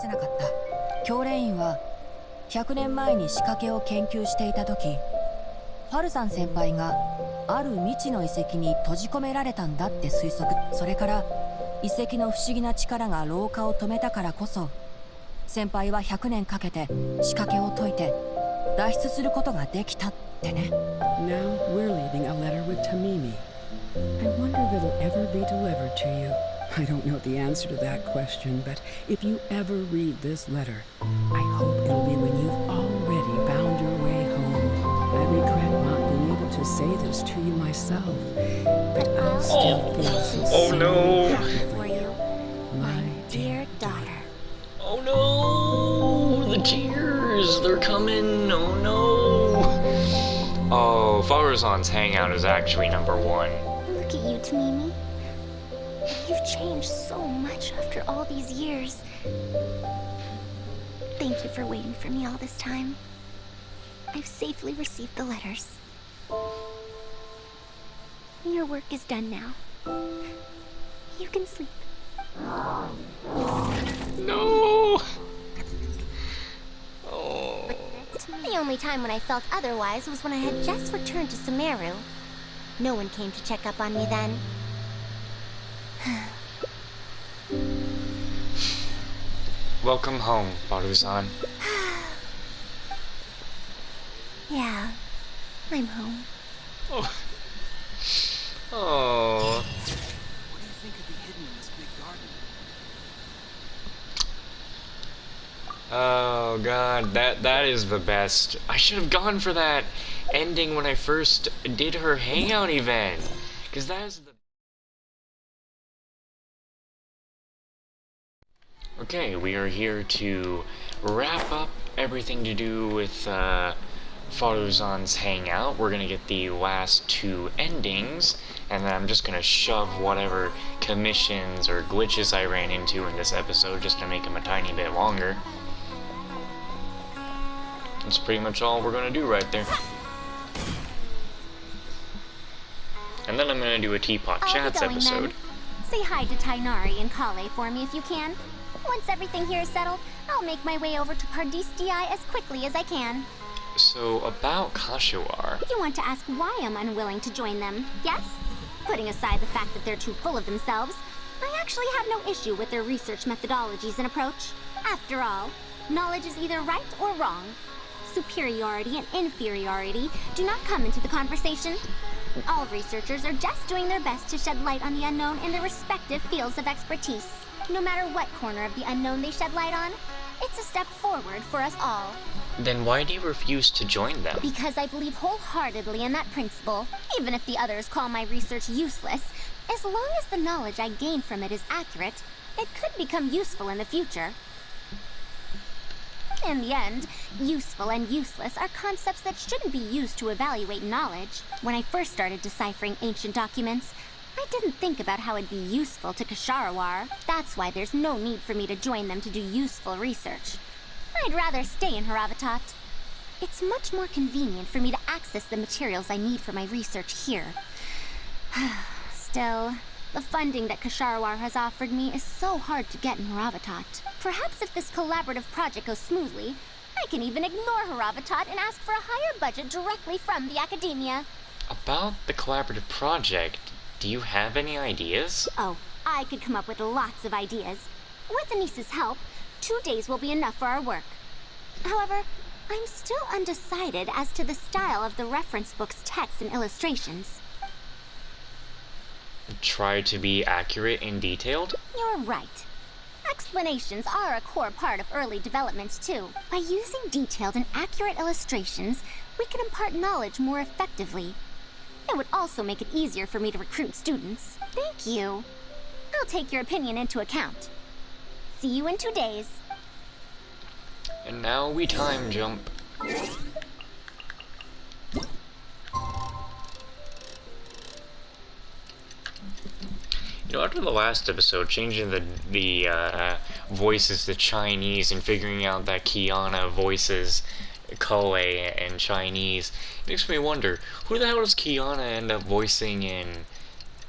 せなかった。教練員は100年前に仕掛けを研究していた時、ファルザン先輩がある未知の遺跡に閉じ込められたんだって推測。それから遺跡の不思議な力が老化を止めたからこそ、先輩は100年かけて仕掛けを解いて脱出することができたってね。 Now we're leaving a letter with Tamimi. I wonder if it'll ever be delivered to you. I don't know the answer to that question, but if you ever read this letter, I hope it'll be when you've already found your way home. I regret not being able to say this to you myself, but I still feel sincerely happy for you, my dear daughter. Oh no! The tears! They're coming! Oh no! Oh, Faruzan's hangout is actually number 1. Look at you, Tamimi. You've changed so much after all these years. Thank you for waiting for me all this time. I've safely received the letters. Your work is done now. You can sleep. No! Oh. The only time when I felt otherwise was when I had just returned to Sumeru. No one came to check up on me then. Welcome home, Faruzan. Yeah, I'm home. Oh. Oh. What do you think could be hidden in this big garden? Oh god, that is the best. I should have gone for that ending when I first did her hangout event, because that is the... Okay, we are here to wrap up everything to do with Faruzan's hangout. We're gonna get the last 2 endings, and then I'm just gonna shove whatever commissions or glitches I ran into in this episode just to make them a tiny bit longer. That's pretty much all we're gonna do right there. And then I'm gonna do a Teapot Chats episode. Then. Say hi to Tainari and Kale for me if you can. Once everything here is settled, I'll make my way over to Pardis-Di as quickly as I can. So, about Kashiwar... You want to ask why I'm unwilling to join them, yes? Putting aside the fact that they're too full of themselves, I actually have no issue with their research methodologies and approach. After all, knowledge is either right or wrong. Superiority and inferiority do not come into the conversation. All researchers are just doing their best to shed light on the unknown in their respective fields of expertise. No matter what corner of the unknown they shed light on, it's a step forward for us all. Then why do you refuse to join them? Because I believe wholeheartedly in that principle. Even if the others call my research useless, as long as the knowledge I gain from it is accurate, it could become useful in the future. In the end, useful and useless are concepts that shouldn't be used to evaluate knowledge. When I first started deciphering ancient documents, I didn't think about how it'd be useful to Kasharawar. That's why there's no need for me to join them to do useful research. I'd rather stay in Haravatat. It's much more convenient for me to access the materials I need for my research here. Still, the funding that Kasharawar has offered me is so hard to get in Haravatat. Perhaps if this collaborative project goes smoothly, I can even ignore Haravatat and ask for a higher budget directly from the academia. About the collaborative project, do you have any ideas? Oh, I could come up with lots of ideas. With Anissa's help, 2 days will be enough for our work. However, I'm still undecided as to the style of the reference book's text and illustrations. Try to be accurate and detailed? You're right. Explanations are a core part of early developments, too. By using detailed and accurate illustrations, we can impart knowledge more effectively. It would also make it easier for me to recruit students. Thank you. I'll take your opinion into account. See you in 2 days. And now we time jump. You know, after the last episode, changing the voices to Chinese and figuring out that Kiana voices Koe and Chinese, it makes me wonder, who the hell does Kiana end up voicing in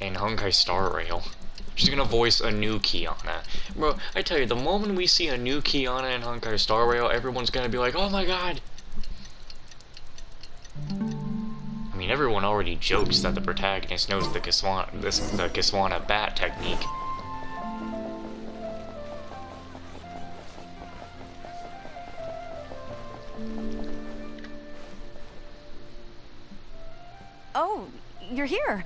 Honkai Star Rail? She's gonna voice a new Kiana. Bro, I tell you, the moment we see a new Kiana in Honkai Star Rail, everyone's gonna be like, oh my god! I mean, everyone already jokes that the protagonist knows the Kiswana bat technique. Oh, you're here.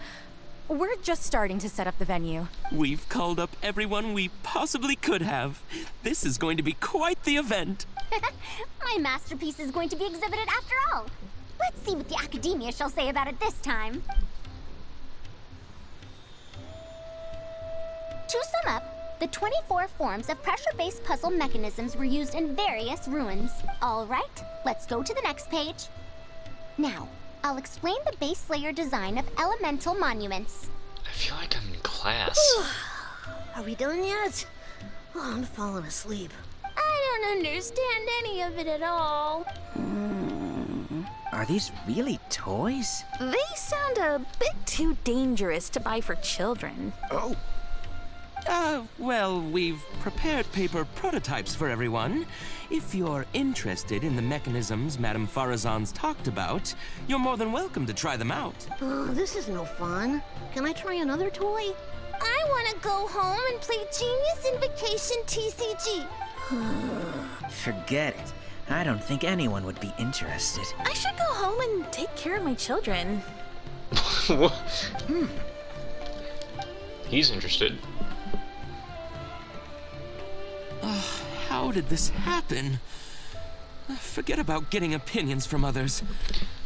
We're just starting to set up the venue. We've called up everyone we possibly could have. This is going to be quite the event. My masterpiece is going to be exhibited after all. Let's see what the Academia shall say about it this time. To sum up, the 24 forms of pressure-based puzzle mechanisms were used in various ruins. All right, let's go to the next page. Now, I'll explain the base layer design of elemental monuments. I feel like I'm in class. Are we done yet? Oh, I'm falling asleep. I don't understand any of it at all. Are these really toys? They sound a bit too dangerous to buy for children. Oh, Well, we've prepared paper prototypes for everyone. If you're interested in the mechanisms Madame Faruzan's talked about, you're more than welcome to try them out. Oh, this is no fun. Can I try another toy? I want to go home and play Genius Invocation TCG. Forget it. I don't think anyone would be interested. I should go home and take care of my children. He's interested. How did this happen? Forget about getting opinions from others.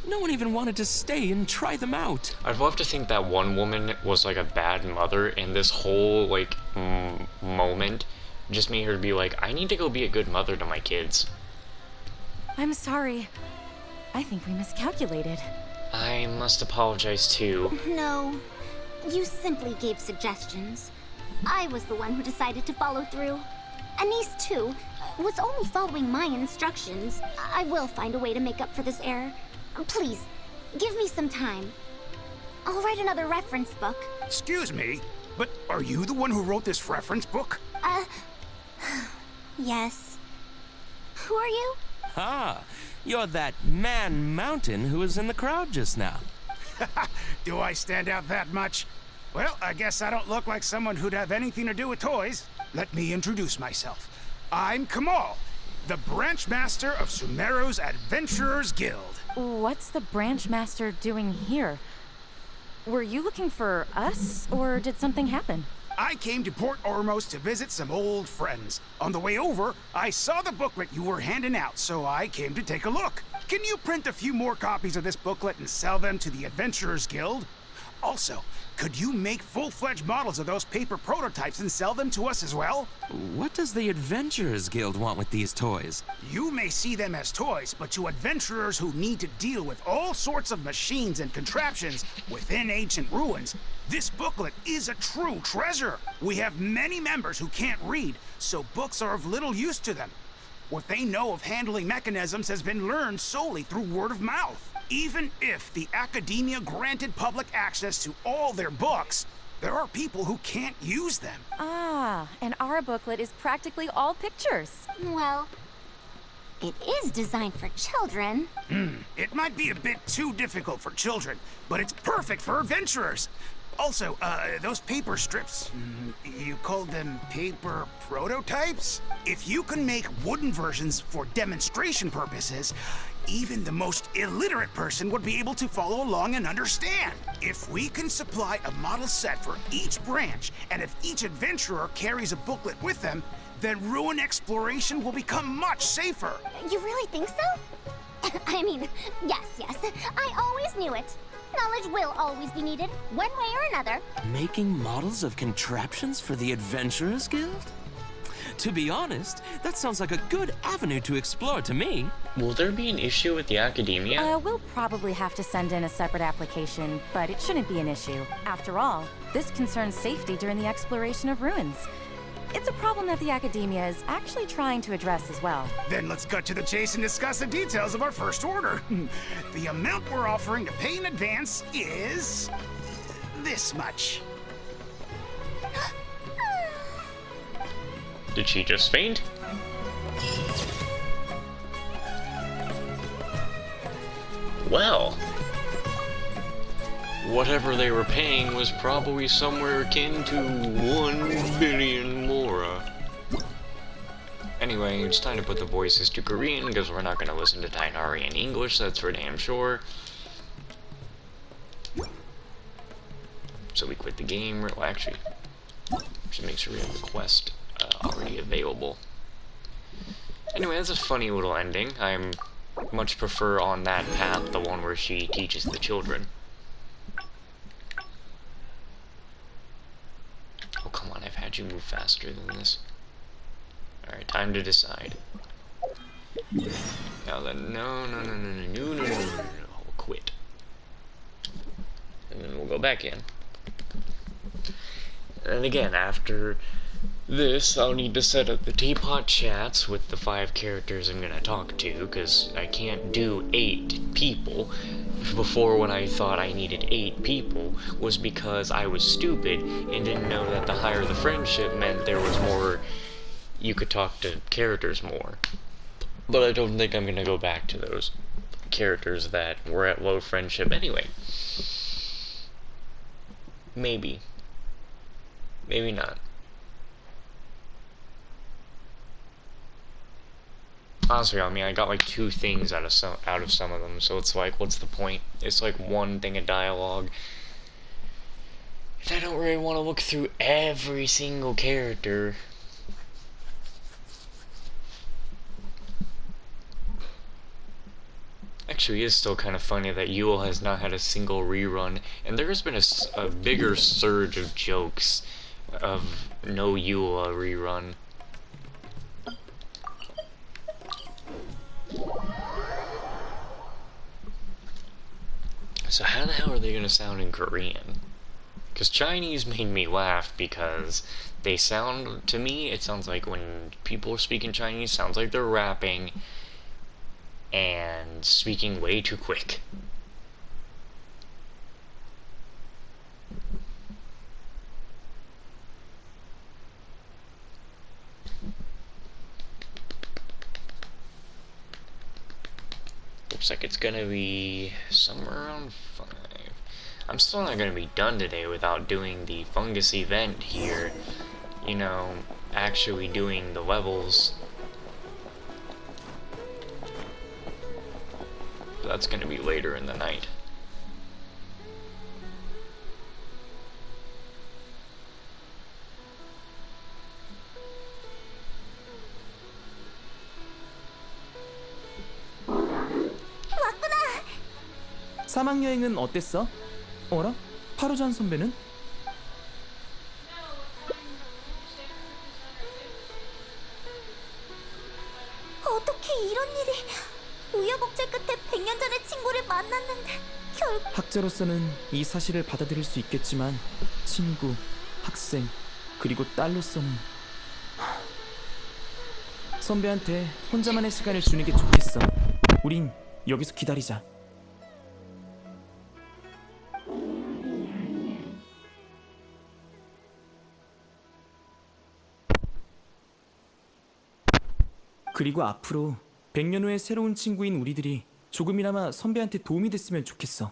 No one even wanted to stay and try them out. I'd love to think that one woman was like a bad mother, and this whole like moment just made her be like, I need to go be a good mother to my kids. I'm sorry. I think we miscalculated. I must apologize too. No, you simply gave suggestions. I was the one who decided to follow through. Anise, too, was only following my instructions. I will find a way to make up for this error. Please, give me some time. I'll write another reference book. excuse me, but are you the one who wrote this reference book? Yes. Who are you? Ah, you're that man Mountain who was in the crowd just now. Do I stand out that much? Well, I guess I don't look like someone who'd have anything to do with toys. Let me introduce myself. I'm Kamal, the branch master of Sumeru's Adventurers Guild. What's the branch master doing here? Were you looking for us, or did something happen? I came to Port Ormos to visit some old friends. On the way over, I saw the booklet you were handing out, so I came to take a look. Can you print a few more copies of this booklet and sell them to the Adventurers Guild? Also, could you make full-fledged models of those paper prototypes and sell them to us as well? What does the Adventurers Guild want with these toys? You may see them as toys, but to adventurers who need to deal with all sorts of machines and contraptions within ancient ruins, this booklet is a true treasure. We have many members who can't read, so books are of little use to them. What they know of handling mechanisms has been learned solely through word of mouth. Even if the Academia granted public access to all their books, there are people who can't use them. Ah, and our booklet is practically all pictures. Well, it is designed for children. It might be a bit too difficult for children, but it's perfect for adventurers. Also, those paper strips, you called them paper prototypes? If you can make wooden versions for demonstration purposes, even the most illiterate person would be able to follow along and understand. If we can supply a model set for each branch, and if each adventurer carries a booklet with them, then ruin exploration will become much safer. You really think so? I mean, yes. I always knew it. Knowledge will always be needed, one way or another. Making models of contraptions for the Adventurers Guild? To be honest, that sounds like a good avenue to explore to me. Will there be an issue with the Academia? We'll probably have to send in a separate application, but it shouldn't be an issue. After all, this concerns safety during the exploration of ruins. It's a problem that the Academia is actually trying to address as well. Then let's cut to the chase and discuss the details of our first order. The amount we're offering to pay in advance is this much. Did she just faint? Well, whatever they were paying was probably somewhere akin to 1 billion mora. Anyway, it's time to put the voices to Korean, because we're not going to listen to Tainari in English, that's for damn sure. So we quit the game, well actually, should make sure we have the quest already available. Anyway, that's a funny little ending. I much prefer on that path, the one where she teaches the children. Oh come on, I've had you move faster than this. Alright, time to decide. Now then, no, I'll quit. And then we'll go back in. And again, after this, I'll need to set up the teapot chats with the 5 characters I'm gonna talk to, because I can't do 8 people. Before, when I thought I needed 8 people, was because I was stupid and didn't know that the higher the friendship meant there was more, you could talk to characters more. But I don't think I'm gonna go back to those characters that were at low friendship anyway. Maybe. Maybe not. Honestly, I mean, I got like 2 things out of some of them, so it's like, what's the point? It's like 1 thing of dialogue. And I don't really want to look through every single character. Actually, it is still kind of funny that Yule has not had a single rerun, and there has been a bigger surge of jokes of no Yule rerun. So how the hell are they gonna sound in Korean? Because Chinese made me laugh because they sound, to me, it sounds like when people are speaking Chinese, sounds like they're rapping and speaking way too quick. Looks like it's gonna be somewhere around 5. I'm still not gonna be done today without doing the fungus event here. You know, actually doing the levels. But that's gonna be later in the night. 사막 여행은 어땠어? 어라? 파루잔 선배는? 어떻게 이런 일이... 우여곡절 끝에 100년 전의 친구를 만났는데 결국... 학자로서는 이 사실을 받아들일 수 있겠지만 친구, 학생, 그리고 딸로서는... 선배한테 혼자만의 시간을 주는 게 좋겠어. 우린 여기서 기다리자. 그리고 앞으로 100년 후의 새로운 친구인 우리들이 조금이나마 선배한테 도움이 됐으면 좋겠어.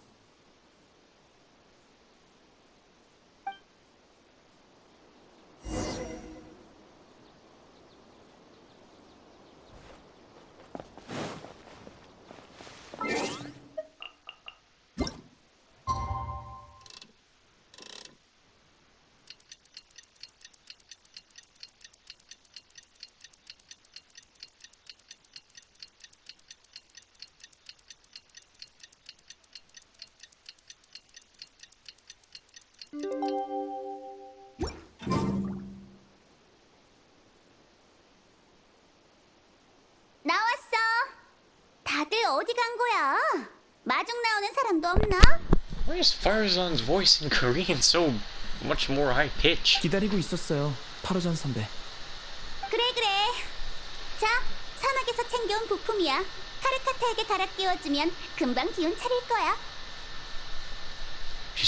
나왔어. 다들 어디 간 거야? 마중 나오는 사람도 없나? Why is Faruzan's voice in Korean so much more high pitched? 기다리고 있었어요, 파루잔 선배. 그래. 자, 사막에서 챙겨온 부품이야. 카르카타에게 갈아 끼워주면 금방 기운 차릴 거야. She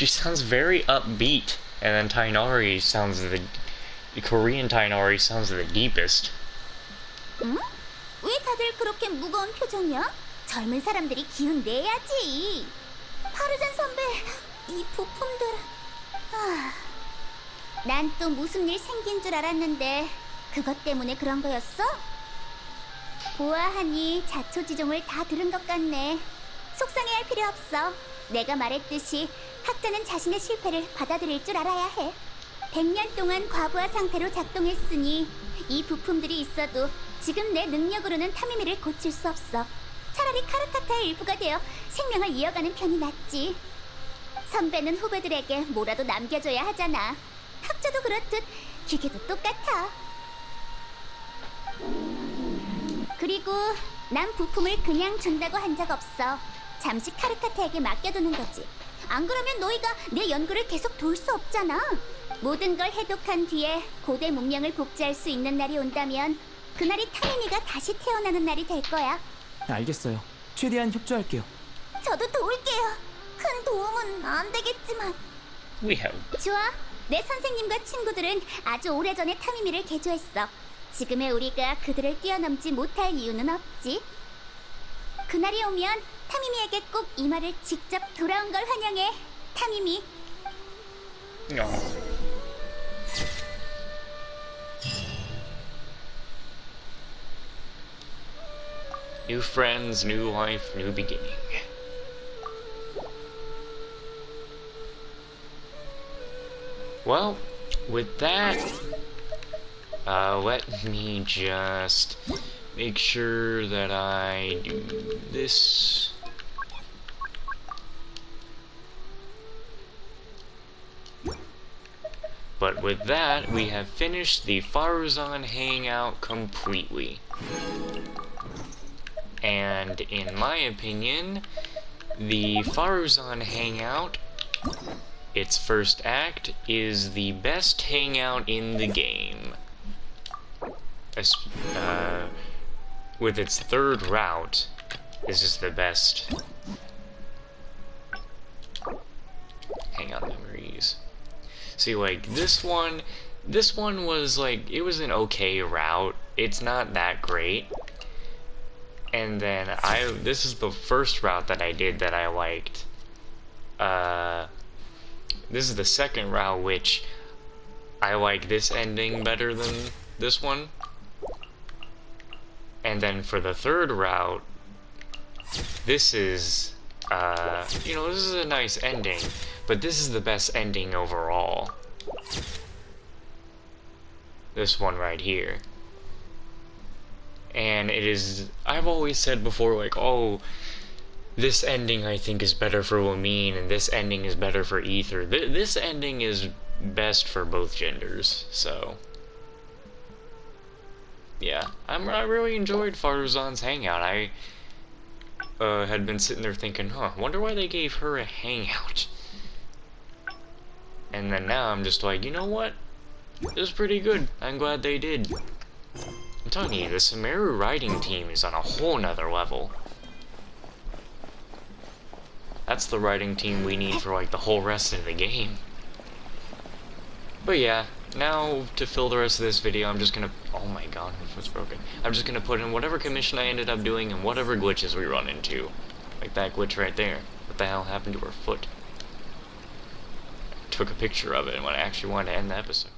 sounds very upbeat, and then Tainari sounds Korean Titan already sounds the deepest. 응? 왜 다들 그렇게 무거운 표정이야? 젊은 사람들이 기운 내야지. 파르잔 선배, 이 부품들. 난 또 무슨 일 생긴 줄 알았는데 그것 때문에 그런 거였어? 보아하니 자초지종을 다 들은 것 같네. 속상해할 필요 없어. 내가 말했듯이 학자는 자신의 실패를 받아들일 줄 알아야 해. 100년 동안 과부하 상태로 작동했으니 이 부품들이 있어도 지금 내 능력으로는 타미미를 고칠 수 없어. 차라리 카르카타의 일부가 되어 생명을 이어가는 편이 낫지. 선배는 후배들에게 뭐라도 남겨줘야 하잖아. 학자도 그렇듯 기계도 똑같아. 그리고 난 부품을 그냥 준다고 한 적 없어. 잠시 카르카타에게 맡겨두는 거지. 안 그러면 너희가 내 연구를 계속 도울 수 없잖아. 모든 걸 해독한 뒤에 고대 문명을 복제할 수 있는 날이 온다면 그날이 타미미가 다시 태어나는 날이 될 거야. 알겠어요. 최대한 협조할게요. 저도 도울게요. 큰 도움은 안 되겠지만. We have. 좋아. 내 선생님과 친구들은 아주 오래전에 타미미를 개조했어. 지금의 우리가 그들을 뛰어넘지 못할 이유는 없지. 그날이 오면 타미미에게 꼭 이 말을 직접 돌아온 걸 환영해. 타미미. No. New friends, new life, new beginning. Well, with that, let me just make sure that I do this. But with that, we have finished the Faruzan hangout completely. And in my opinion, the Faruzan hangout, its first act, is the best hangout in the game. With its third route, this is the best. Hangout memories. See, like, this one was, like, it was an okay route. It's not that great. And then this is the first route that I did that I liked. This is the second route, which I like this ending better than this one. And then for the third route, this is, you know, this is a nice ending, but this is the best ending overall. This one right here. And it is, I've always said before, like, oh, this ending I think is better for Wamine, and this ending is better for Ether. This ending is best for both genders, so. Yeah, I really enjoyed Faruzan's hangout. I had been sitting there thinking, wonder why they gave her a hangout. And then now I'm just like, you know what? It was pretty good. I'm glad they did. I'm telling you, the Sumeru writing team is on a whole nother level. That's the writing team we need for, like, the whole rest of the game. But yeah, now to fill the rest of this video, I'm just gonna... Oh my god, my foot's broken. I'm just gonna put in whatever commission I ended up doing and whatever glitches we run into. Like that glitch right there. What the hell happened to her foot? I took a picture of it when I actually wanted to end the episode.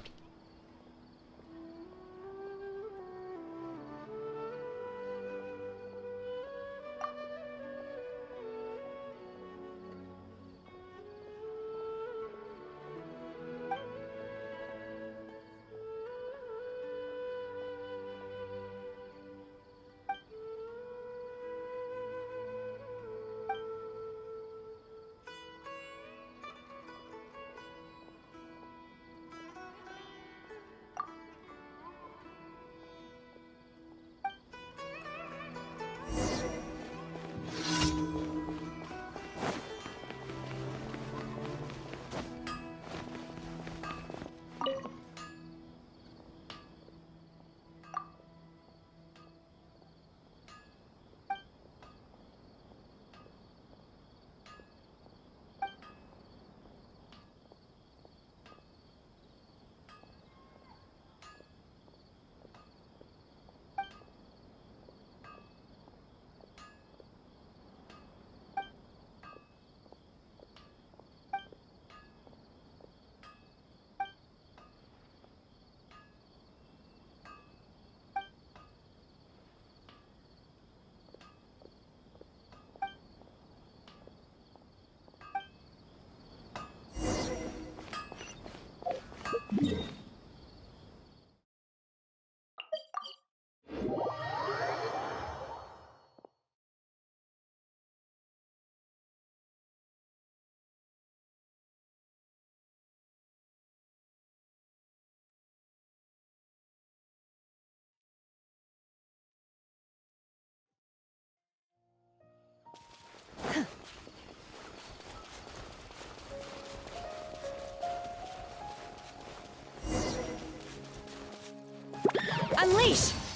unleash!